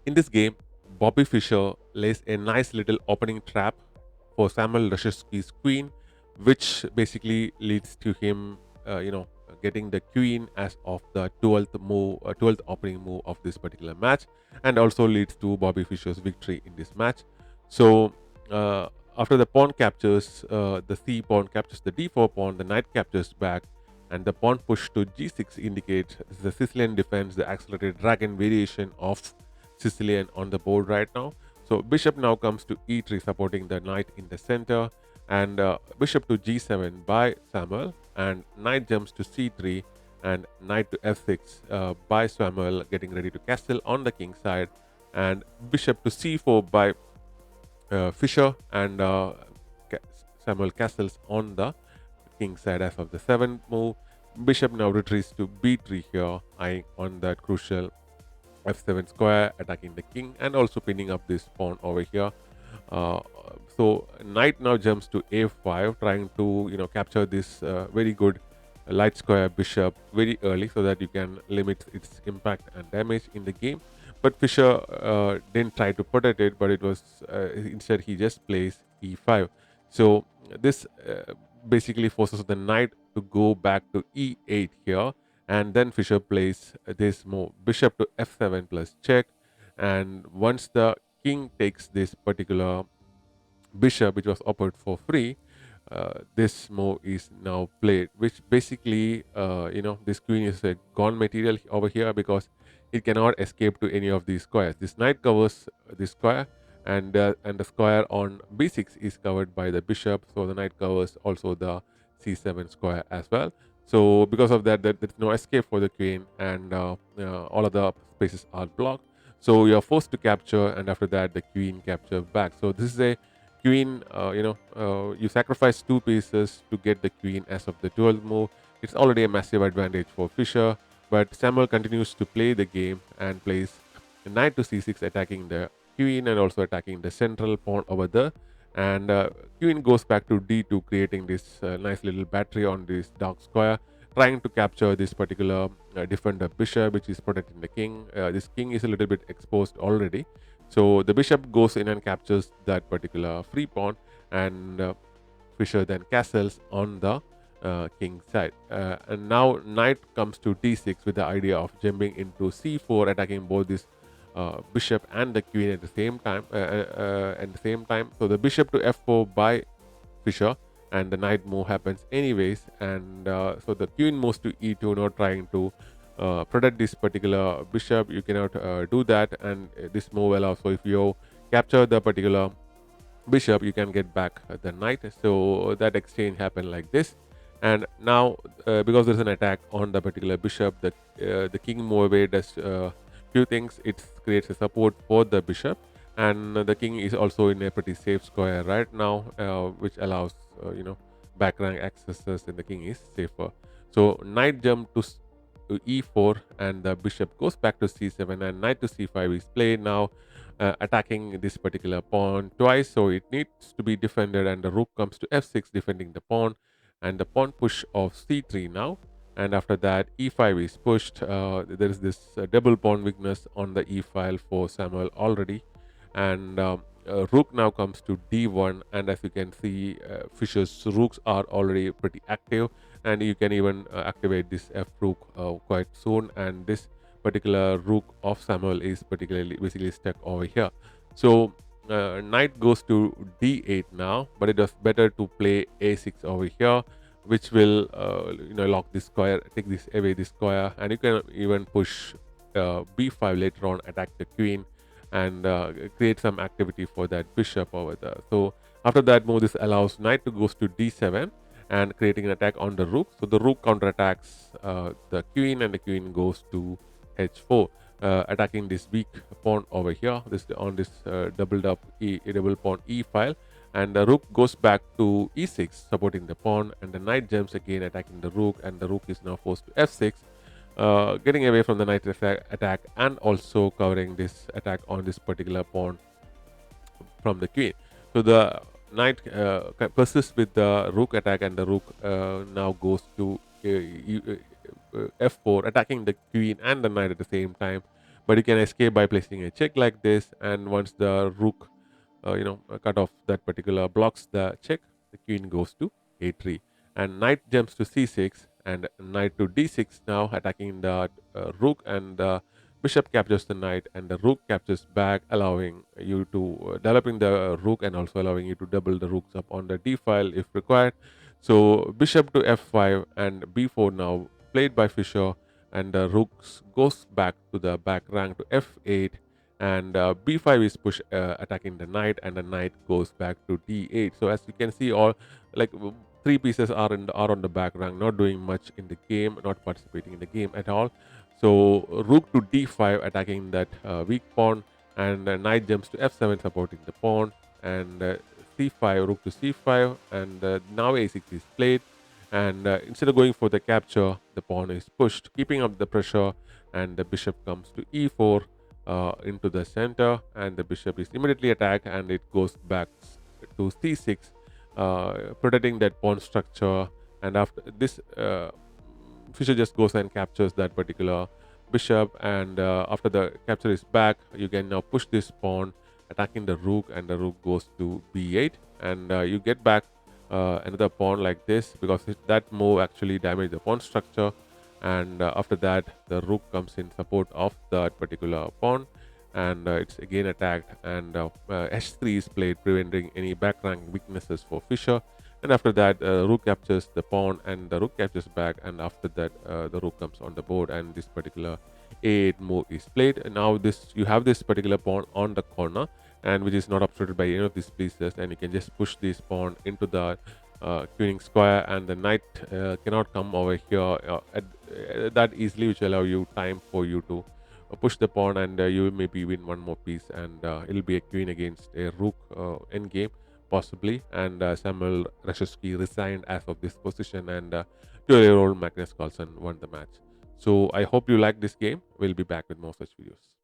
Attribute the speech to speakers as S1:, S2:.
S1: In this game, Bobby Fischer lays a nice little opening trap for Samuel Reshevsky's queen, which basically leads to him, getting the queen as of the 12th opening move of this particular match, and also leads to Bobby Fischer's victory in this match. So, uh, after the pawn captures, the C pawn captures the D4 pawn, the knight captures back, and the pawn push to G6 indicates the Sicilian defense, the accelerated dragon variation of Sicilian on the board right now. So bishop now comes to e3, supporting the knight in the center, and bishop to g7 by Samuel, and knight jumps to c3, and knight to f6 by Samuel, getting ready to castle on the king side, and bishop to c4 by Fischer, and Samuel castles on the king side as of the seventh move. Bishop now retreats to b3 here, eyeing on that crucial f7 square, attacking the king and also pinning up this pawn over here. uh, so knight now jumps to a5, trying to capture this very good light square bishop very early, so that you can limit its impact and damage in the game. But Fischer didn't try to protect it, but it was instead he just plays e5. So this basically forces the knight to go back to e8 here, and then Fischer plays this move, bishop to f7 plus check. And once the king takes this particular bishop, which was offered for free, this move is now played, which basically, this queen is a gone material over here, because it cannot escape to any of these squares. This knight covers this square, and the square on b6 is covered by the bishop, so the knight covers also the c7 square as well. So because of that, there's no escape for the queen, and all of the spaces are blocked. So you're forced to capture, and after that, the queen capture back. So this is a queen. You sacrifice two pieces to get the queen as of the 12th move. It's already a massive advantage for Fischer, but Samuel continues to play the game and plays knight to c6, attacking the queen and also attacking the central pawn over there. And queen goes back to d2, creating this nice little battery on this dark square, trying to capture this particular defender bishop, which is protecting the king. This king is a little bit exposed already, so the bishop goes in and captures that particular free pawn, and Fischer then castles on the king side. And now knight comes to d6 with the idea of jumping into c4, attacking both this bishop and the queen at the same time. So the bishop to f4 by Fischer, and the knight move happens anyways, and so the queen moves to e2, not trying to protect this particular bishop. You cannot do that, and this move allows, so if you capture the particular bishop, you can get back the knight. So that exchange happened like this. And now because there's an attack on the particular bishop, the king move away does few things. It creates a support for the bishop, and the king is also in a pretty safe square right now, which allows back rank accesses, and the king is safer. So knight jump to e4, and the bishop goes back to c7, and knight to c5 is played now, attacking this particular pawn twice, so it needs to be defended, and the rook comes to f6, defending the pawn, and the pawn push of c3 now. And after that, e5 is pushed. There is this double pawn weakness on the e file for Samuel already, and rook now comes to d1, and as you can see, Fischer's rooks are already pretty active, and you can even activate this f rook quite soon, and this particular rook of Samuel is particularly basically stuck over here. So knight goes to d8 now, but it was better to play a6 over here, which will lock this square, take this away this square, and you can even push b5 later on, attack the queen, and create some activity for that bishop over there. So after that move, this allows knight to goes to d7, and creating an attack on the rook. So the rook counterattacks the queen, and the queen goes to h4, attacking this weak pawn over here. This on this doubled up double pawn e file, and the rook goes back to e6, supporting the pawn, and the knight jumps again, attacking the rook, and the rook is now forced to f6, getting away from the knight attack, and also covering this attack on this particular pawn from the queen. So the knight persists with the rook attack, and the rook now goes to f4, attacking the queen and the knight at the same time. but you can escape by placing a check like this. And once the rook cut off that particular blocks the check, the queen goes to a3, and knight jumps to c6, and knight to d6, now attacking the rook, and the bishop captures the knight, and the rook captures back, allowing you to developing the rook, and also allowing you to double the rooks up on the d file if required. So bishop to f5 and b4 now played by Fischer, and the rooks goes back to the back rank to f8, and b5 is push attacking the knight, and the knight goes back to d8. So as you can see, all like three pieces are on the back rank, not doing much in the game, not participating in the game at all. So rook to d5 attacking that weak pawn, and knight jumps to f7 supporting the pawn, and c5, rook to c5, and now a6 is played, and instead of going for the capture, the pawn is pushed, keeping up the pressure, and the bishop comes to e4 into the center, and the bishop is immediately attacked, and it goes back to c6, protecting that pawn structure. And after this, Fischer just goes and captures that particular bishop, and after the capture is back, you can now push this pawn, attacking the rook, and the rook goes to b8, and you get back another pawn like this, because that move actually damaged the pawn structure. And after that, the rook comes in support of that particular pawn, and it's again attacked, and h3 is played, preventing any back rank weaknesses for Fischer. And after that, rook captures the pawn, and the rook captures back, and after that, the rook comes on the board, and this particular a8 move is played. And now you have this particular pawn on the corner, and which is not obstructed by any of these pieces, and you can just push this pawn into the queening square, and the knight cannot come over here that easily, which allow you time for you to push the pawn, and you maybe win one more piece, and it'll be a queen against a rook endgame possibly. And Samuel Reshevsky resigned as of this position, and 12-year-old Magnus Carlsen won the match. So I hope you like this game. We'll be back with more such videos.